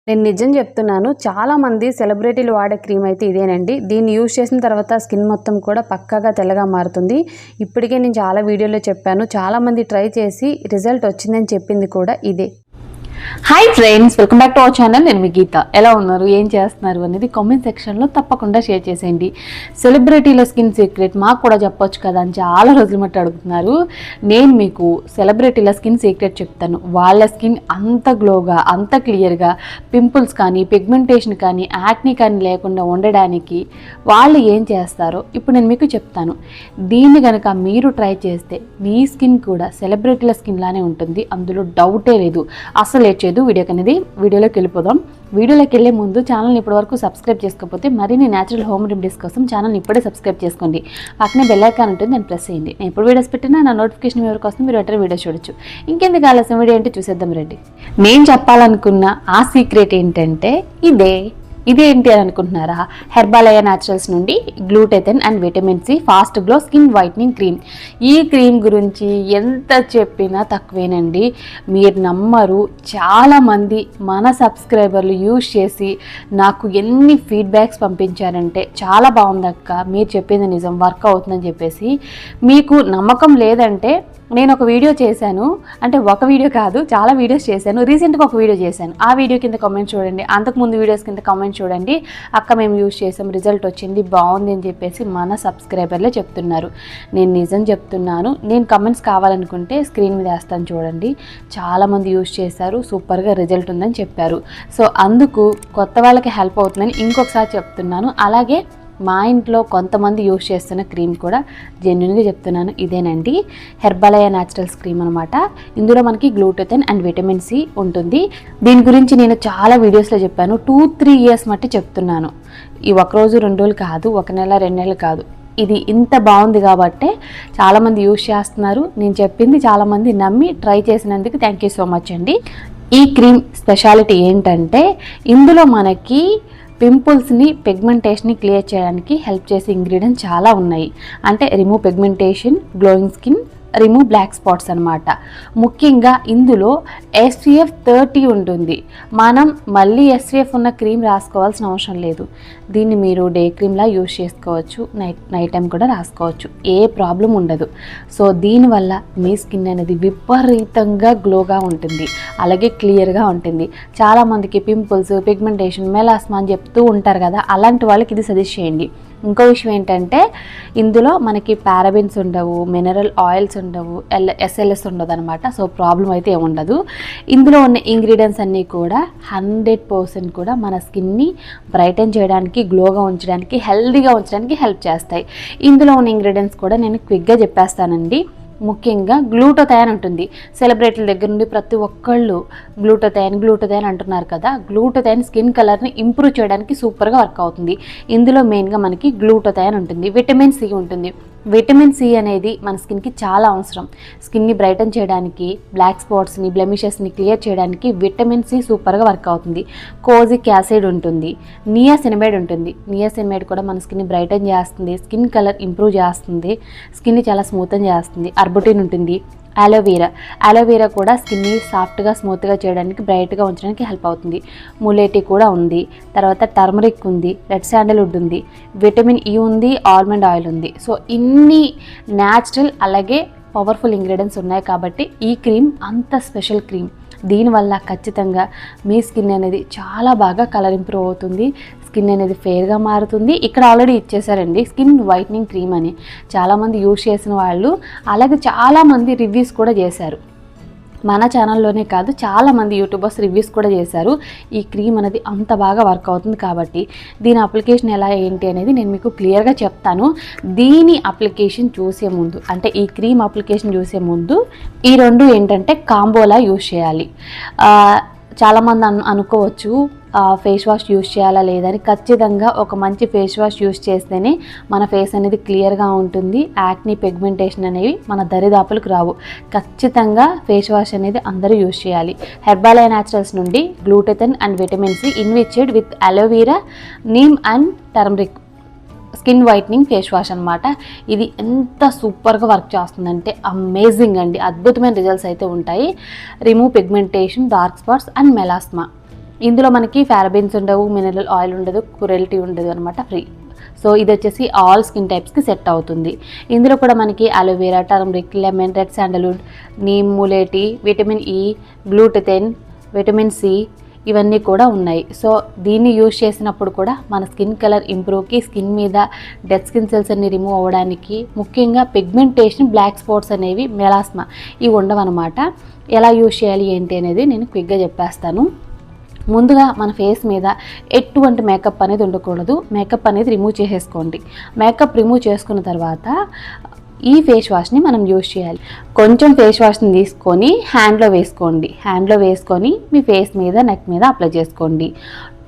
నేను నిజం చెప్తున్నాను. చాలామంది సెలబ్రిటీలు వాడే క్రీమ్ అయితే ఇదేనండి. దీన్ని యూజ్ చేసిన తర్వాత స్కిన్ మొత్తం కూడా పక్కాగా తెల్లగా మారుతుంది. ఇప్పటికే నేను చాలా వీడియోలో చెప్పాను. చాలామంది ట్రై చేసి రిజల్ట్ వచ్చిందని చెప్పింది కూడా ఇదే. Hi friends, welcome back to our channel. నేను మీ గీత. ఎలా ఉన్నారు, ఏం చేస్తున్నారు అనేది కామెంట్ సెక్షన్లో తప్పకుండా షేర్ చేసేయండి. సెలబ్రిటీల స్కిన్ సీక్రెట్ మాకు కూడా చెప్పొచ్చు కదా అని చాలా రోజుల మట్టి అడుగుతున్నారు. నేను మీకు సెలబ్రిటీల స్కిన్ సీక్రెట్ చెప్తాను. వాళ్ళ స్కిన్ అంత గ్లోగా, అంత క్లియర్గా, పింపుల్స్ కానీ, పిగ్మెంటేషన్ కానీ, యాక్ని కానీ లేకుండా ఉండడానికి వాళ్ళు ఏం చేస్తారో ఇప్పుడు నేను మీకు చెప్తాను. దీన్ని కనుక మీరు ట్రై చేస్తే మీ స్కిన్ కూడా సెలబ్రిటీల స్కిన్ లానే ఉంటుంది, అందులో డౌటే లేదు. అసలు చేయదు. వీడియోలోకి వెళ్ళిపోదాం. వీడియోలోకి వెళ్ళే ముందు ఛానల్ని ఇప్పటివరకు సబ్స్క్రైబ్ చేసుకోకపోతే మరిన్ని న్యాచురల్ హోమ్ రెమెడీస్ కోసం ఛానల్ని ఇప్పుడే సబ్స్క్రైబ్ చేసుకోండి. పక్కనే బెల్ ఐకాన్ ఉంటుంది, నేను ప్రెస్ చేయండి. నేను ఇప్పుడు వీడియోస్ పెట్టినా నా నోటిఫికేషన్ ఎవరి కోసం మీరు వెంటనే వీడియో చూడొచ్చు. ఇంకెందుకు ఆలస్యం, వీడియో ఏంటి చూసేద్దాం రండి. నేను చెప్పాలనుకున్న ఆ సీక్రెట్ ఏంటంటే ఇదేంటి అని అనుకుంటున్నారా? హెర్బాలయ న్యాచురల్స్ నుండి glutathione and vitamin C fast glow skin whitening cream. ఈ క్రీమ్ గురించి ఎంత చెప్పినా తక్కువేనండి. మీరు నమ్మరు, చాలామంది మన సబ్స్క్రైబర్లు యూజ్ చేసి నాకు ఎన్ని ఫీడ్బ్యాక్స్ పంపించారంటే చాలా బాగుందక్క, మీరు చెప్పింది నిజం, వర్క్ అవుతుందని చెప్పేసి. మీకు నమ్మకం లేదంటే నేను ఒక వీడియో చేశాను, అంటే ఒక వీడియో కాదు చాలా వీడియోస్ చేశాను. రీసెంట్గా ఒక వీడియో చేశాను, ఆ వీడియో కింద కామెంట్ చూడండి. అంతకుముందు వీడియోస్ కింద కామెంట్ చూడండి. అక్క మేము యూజ్ చేసాం, రిజల్ట్ వచ్చింది, బాగుంది అని చెప్పేసి మన సబ్స్క్రైబర్లే చెప్తున్నారు. నేను నిజం చెప్తున్నాను. నేను కమెంట్స్ కావాలనుకుంటే స్క్రీన్ మీద వేస్తాను చూడండి. చాలామంది యూజ్ చేశారు, సూపర్గా రిజల్ట్ ఉందని చెప్పారు. సో అందుకు కొత్త వాళ్ళకి హెల్ప్ అవుతుందని ఇంకొకసారి చెప్తున్నాను. అలాగే మా ఇంట్లో కొంతమంది యూజ్ చేస్తున్న క్రీమ్ కూడా జెన్యున్గా చెప్తున్నాను, ఇదేనండి. హెర్బాలయ న్యాచురల్స్ క్రీమ్ అనమాట. ఇందులో మనకి గ్లూటెథిన్ అండ్ విటమిన్ సి ఉంటుంది. దీని గురించి నేను చాలా వీడియోస్లో చెప్పాను. 2-3 ఇయర్స్ మట్టి చెప్తున్నాను. ఈ ఒకరోజు 2 రోజులు కాదు, 1 నెల 2 నెలలు కాదు. ఇది ఇంత బాగుంది కాబట్టే చాలామంది యూజ్ చేస్తున్నారు. నేను చెప్పింది చాలామంది నమ్మి ట్రై చేసినందుకు థ్యాంక్ యూ సో మచ్ అండి. ఈ క్రీమ్ స్పెషాలిటీ ఏంటంటే ఇందులో మనకి పింపుల్స్ని, పిగ్మెంటేషన్ని క్లియర్ చేయడానికి హెల్ప్ చేసే ఇంగ్రీడియంట్స్ చాలా ఉన్నాయి. అంటే remove pigmentation, glowing skin, remove black spots అనమాట. ముఖ్యంగా ఇందులో SPF 30 ఉంటుంది. మనం మళ్ళీ SPF ఉన్న క్రీమ్ రాసుకోవాల్సిన అవసరం లేదు. దీన్ని మీరు డే క్రీమ్లా యూజ్ చేసుకోవచ్చు, నైట్ టైం కూడా రాసుకోవచ్చు, ఏ ప్రాబ్లం ఉండదు. సో దీనివల్ల మీ స్కిన్ అనేది విపరీతంగా గ్లోగా ఉంటుంది, అలాగే క్లియర్గా ఉంటుంది. చాలామందికి పింపుల్స్, పిగ్మెంటేషన్, మెలాస్మా అని చెప్తూ ఉంటారు కదా, అలాంటి వాళ్ళకి ఇది సజెస్ట్ చేయండి. ఇంకో విషయం ఏంటంటే ఇందులో మనకి పారాబెన్స్ ఉండవు, మినరల్ ఆయిల్స్ ఉండవు, SLS ఉండదు అనమాట. సో ప్రాబ్లం అయితే ఏముండదు. ఇందులో ఉన్న ఇంగ్రీడియంట్స్ అన్నీ కూడా 100% కూడా మన స్కిన్ని బ్రైటన్ చేయడానికి, గ్లోగా ఉంచడానికి, హెల్దీగా ఉంచడానికి హెల్ప్ చేస్తాయి. ఇందులో ఉన్న ఇంగ్రీడియంట్స్ కూడా నేను క్విక్గా చెప్పేస్తానండి. ముఖ్యంగా గ్లూటోథయాన్ ఉంటుంది. సెలబ్రిటీల దగ్గర నుండి ప్రతి ఒక్కళ్ళు గ్లూటోథయాన్ అంటున్నారు కదా. గ్లూటోథయాన్ స్కిన్ కలర్ని ఇంప్రూవ్ చేయడానికి సూపర్గా వర్క్ అవుతుంది. ఇందులో మెయిన్గా మనకి గ్లూటోథయాన్ ఉంటుంది. విటమిన్ సి ఉంటుంది. విటమిన్ సి అనేది మన స్కిన్కి చాలా అవసరం. స్కిన్ని బ్రైటన్ చేయడానికి, బ్లాక్ స్పాట్స్ని, బ్లెమిషెస్ని క్లియర్ చేయడానికి విటమిన్ సి సూపర్గా వర్క్ అవుతుంది. కోజిక్ యాసిడ్ ఉంటుంది. నియాసినమైడ్ ఉంటుంది. నియాసినమైడ్ కూడా మన స్కిన్ని బ్రైటన్ చేస్తుంది, స్కిన్ కలర్ ఇంప్రూవ్ చేస్తుంది, స్కిన్ని చాలా స్మూత్ చేస్తుంది. అర్బుటిన్ ఉంటుంది. అలోవెరా కూడా స్కిన్ని సాఫ్ట్గా, స్మూత్గా చేయడానికి, బ్రైట్గా ఉంచడానికి హెల్ప్ అవుతుంది. ములేటి కూడా ఉంది. తర్వాత టర్మరిక్ ఉంది, రెడ్ శాండల్వుడ్ ఉంది, విటమిన్ ఈ ఉంది, ఆల్మండ్ ఆయిల్ ఉంది. సో ఇన్ని న్యాచురల్ అలాగే పవర్ఫుల్ ఇంగ్రీడియంట్స్ ఉన్నాయి కాబట్టి ఈ క్రీమ్ అంత స్పెషల్ క్రీమ్. దీనివల్ల ఖచ్చితంగా మీ స్కిన్ అనేది చాలా బాగా కలర్ ఇంప్రూవ్ అవుతుంది, స్కిన్ అనేది ఫెయిర్గా మారుతుంది. ఇక్కడ ఆల్రెడీ ఇచ్చేసారండి స్కిన్ వైట్నింగ్ క్రీమ్ అని. చాలామంది యూజ్ చేసిన వాళ్ళు, అలాగే చాలామంది రివ్యూస్ కూడా చేశారు. మన ఛానల్లోనే కాదు, చాలామంది యూట్యూబర్స్ రివ్యూస్ కూడా చేశారు. ఈ క్రీమ్ అనేది అంత బాగా వర్క్ అవుతుంది కాబట్టి దీని అప్లికేషన్ ఎలా ఏంటి అనేది నేను మీకు క్లియర్గా చెప్తాను. దీని అప్లికేషన్ చూసే ముందు, అంటే ఈ క్రీమ్ అప్లికేషన్ చూసే ముందు ఈ రెండు ఏంటంటే కాంబోలా యూజ్ చేయాలి. చాలామంది అనుకోవచ్చు ఫేస్ వాష్ యూజ్ చేయాలా లేదని. ఖచ్చితంగా ఒక మంచి ఫేస్ వాష్ యూజ్ చేస్తేనే మన ఫేస్ అనేది క్లియర్గా ఉంటుంది. యాక్ని, పిగ్మెంటేషన్ అనేవి మన దరిదాపులకు రావు. ఖచ్చితంగా ఫేస్ వాష్ అనేది అందరూ యూజ్ చేయాలి. హెర్బాలయ న్యాచురల్స్ నుండి glutathione and vitamin C enriched with aloe vera, neem and turmeric skin whitening face wash అనమాట. ఇది ఎంత సూపర్గా వర్క్ చేస్తుందంటే అమేజింగ్ అండి. అద్భుతమైన రిజల్ట్స్ అయితే ఉంటాయి. Remove pigmentation, dark spots and melasma. ఇందులో మనకి పారాబెన్స్ ఉండవు, మినరల్ ఆయిల్ ఉండదు, క్రుయల్టీ ఉండదు అనమాట, ఫ్రీ. సో ఇది వచ్చేసి ఆల్ స్కిన్ టైప్స్కి సెట్ అవుతుంది. ఇందులో కూడా మనకి aloe vera, turmeric, lemon, red sandalwood, neem, mulethi, vitamin E, glutathione, vitamin C ఇవన్నీ కూడా ఉన్నాయి. సో దీన్ని యూజ్ చేసినప్పుడు కూడా మన స్కిన్ కలర్ ఇంప్రూవ్కి, స్కిన్ మీద డెడ్ స్కిన్ సెల్స్ అన్ని రిమూవ్ అవ్వడానికి, ముఖ్యంగా పిగ్మెంటేషన్, బ్లాక్ స్పాట్స్ అనేవి, మెలాస్మా ఇవి ఉండవన్నమాట. ఎలా యూజ్ చేయాలి ఏంటి అనేది నేను క్విక్గా చెప్పేస్తాను. ముందుగా మన ఫేస్ మీద ఎటువంటి మేకప్ అనేది ఉండకూడదు. మేకప్ అనేది రిమూవ్ చేసేసుకోండి. మేకప్ రిమూవ్ చేసుకున్న తర్వాత ఈ ఫేస్ వాష్ని మనం యూజ్ చేయాలి. కొంచెం ఫేస్ వాష్ని తీసుకొని హ్యాండ్లో వేసుకొని మీ ఫేస్ మీద, నెక్ మీద అప్లై చేసుకోండి.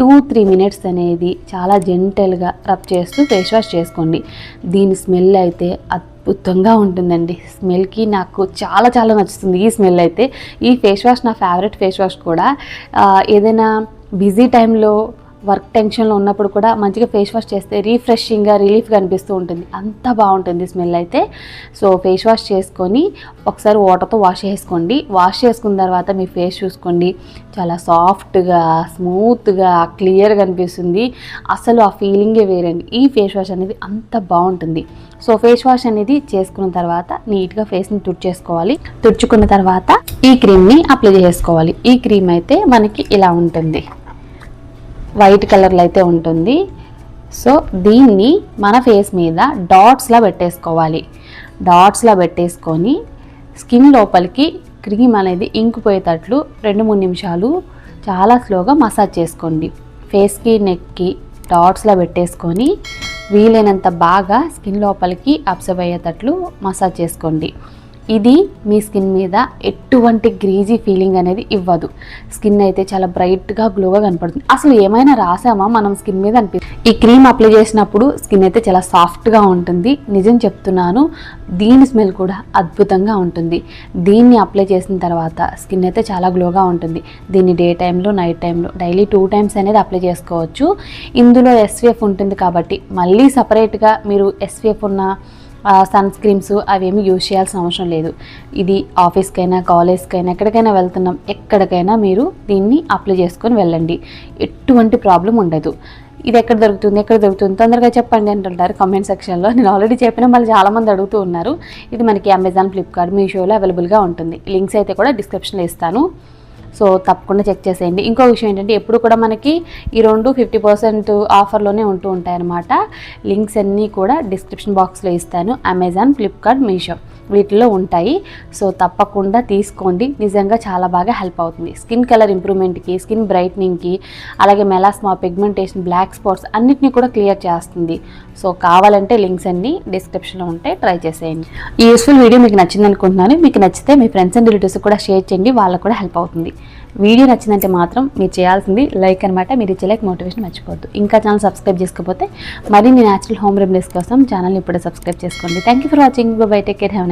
2-3 మినిట్స్ అనేది చాలా జెంటల్గా రబ్ చేస్తూ ఫేస్ వాష్ చేసుకోండి. దీని స్మెల్ అయితే అద్భుతంగా ఉంటుందండి. స్మెల్కి నాకు చాలా చాలా నచ్చుతుంది ఈ స్మెల్ అయితే. ఈ ఫేస్ వాష్ నా ఫేవరెట్ ఫేస్ వాష్ కూడా. ఏదైనా బిజీ టైంలో, వర్క్ టెన్షన్లో ఉన్నప్పుడు కూడా మంచిగా ఫేస్ వాష్ చేస్తే రిఫ్రెషింగ్గా, రిలీఫ్గా అనిపిస్తూ ఉంటుంది. అంత బాగుంటుంది స్మెల్ అయితే. సో ఫేస్ వాష్ చేసుకొని ఒకసారి వాటర్తో వాష్ చేసుకోండి. వాష్ చేసుకున్న తర్వాత మీ ఫేస్ చూసుకోండి, చాలా సాఫ్ట్గా, స్మూత్గా, క్లియర్గా అనిపిస్తుంది. అసలు ఆ ఫీలింగే వేరండి. ఈ ఫేస్ వాష్ అనేది అంత బాగుంటుంది. సో ఫేస్ వాష్ అనేది చేసుకున్న తర్వాత నీట్గా ఫేస్ని తుడుచేసుకోవాలి. తుడుచుకున్న తర్వాత ఈ క్రీమ్ని అప్లై చేసుకోవాలి. ఈ క్రీమ్ అయితే మనకి ఇలా ఉంటుంది, వైట్ కలర్లో అయితే ఉంటుంది. సో దీన్ని మన ఫేస్ మీద డాట్స్లా పెట్టేసుకొని స్కిన్ లోపలికి క్రీమ్ అనేది ఇంకిపోయేటట్లు 2-3 నిమిషాలు చాలా స్లోగా మసాజ్ చేసుకోండి. ఫేస్కి, నెక్కి డాట్స్లా పెట్టేసుకొని వీలైనంత బాగా స్కిన్ లోపలికి అబ్జర్వ్ అయ్యేటట్లు మసాజ్ చేసుకోండి. ఇది మీ స్కిన్ మీద ఎటువంటి గ్రీజీ ఫీలింగ్ అనేది ఇవ్వదు. స్కిన్ అయితే చాలా బ్రైట్గా, గ్లోగా కనపడుతుంది. అసలు ఏమైనా రాసామా మనం స్కిన్ మీద అనిపిస్తుంది. ఈ క్రీమ్ అప్లై చేసినప్పుడు స్కిన్ అయితే చాలా సాఫ్ట్గా ఉంటుంది. నిజం చెప్తున్నాను, దీని స్మెల్ కూడా అద్భుతంగా ఉంటుంది. దీన్ని అప్లై చేసిన తర్వాత స్కిన్ అయితే చాలా గ్లోగా ఉంటుంది. దీన్ని డే టైంలో, నైట్ టైంలో డైలీ 2 టైమ్స్ అనేది అప్లై చేసుకోవచ్చు. ఇందులో SPF ఉంటుంది కాబట్టి మళ్ళీ సపరేట్గా మీరు SPF ఉన్న సన్ స్క్రీమ్స్ అవేమి యూజ్ చేయాల్సిన అవసరం లేదు. ఇది ఆఫీస్కైనా, కాలేజ్కైనా, ఎక్కడికైనా వెళ్తున్నాం, ఎక్కడికైనా మీరు దీన్ని అప్లై చేసుకొని వెళ్ళండి. ఎటువంటి ప్రాబ్లం ఉండదు. ఇది ఎక్కడ దొరుకుతుంది తొందరగా చెప్పండి అంటుంటారు కామెంట్ సెక్షన్లో. నేను ఆల్రెడీ చెప్పినా మళ్ళీ చాలామంది అడుగుతూ ఉన్నారు. ఇది మనకి అమెజాన్, ఫ్లిప్కార్ట్, మీషోలో అవైలబుల్గా ఉంటుంది. లింక్స్ అయితే కూడా డిస్క్రిప్షన్లో ఇస్తాను. సో తప్పకుండా చెక్ చేసేయండి. ఇంకో విషయం ఏంటంటే, ఎప్పుడు కూడా మనకి ఈ 2 50% ఆఫర్లోనే ఉంటూ ఉంటాయన్నమాట. లింక్స్ అన్నీ కూడా డిస్క్రిప్షన్ బాక్స్లో ఇస్తాను. అమెజాన్, ఫ్లిప్కార్ట్, మీషో వీటిల్లో ఉంటాయి. సో తప్పకుండా తీసుకోండి. నిజంగా చాలా బాగా హెల్ప్ అవుతుంది స్కిన్ కలర్ ఇంప్రూవ్మెంట్కి, స్కిన్ బ్రైట్నింగ్కి, అలాగే మెలాస్మా, పిగ్మెంటేషన్, బ్లాక్ స్పాట్స్ అన్నిటినీ కూడా క్లియర్ చేస్తుంది. సో కావాలంటే లింక్స్ అన్నీ డిస్క్రిప్షన్లో ఉంటే ట్రై చేసేయండి. ఈ యూస్ఫుల్ వీడియో మీకు నచ్చింది అనుకుంటున్నాను. మీకు నచ్చితే మీ ఫ్రెండ్స్ అండ్ రిలేటివ్స్ కూడా షేర్ చేయండి, వాళ్ళకు కూడా హెల్ప్ అవుతుంది. వీడియో నచ్చిందంటే మాత్రం మీరు చేయాల్సింది లైక్ అనమాట. మీరు ఇచ్చే లైక్ మోటివేషన్ మర్చిపోద్దు. ఇంకా ఛానల్ సబ్స్క్రైబ్ చేసుకోకపోతే మరిన్ని న్యాచురల్ హోమ్ రెమెడీస్ కోసం ఛానల్ని ఇప్పుడే సబ్స్క్రైబ్ చేసుకోండి. Thank you for watching. By, take care, have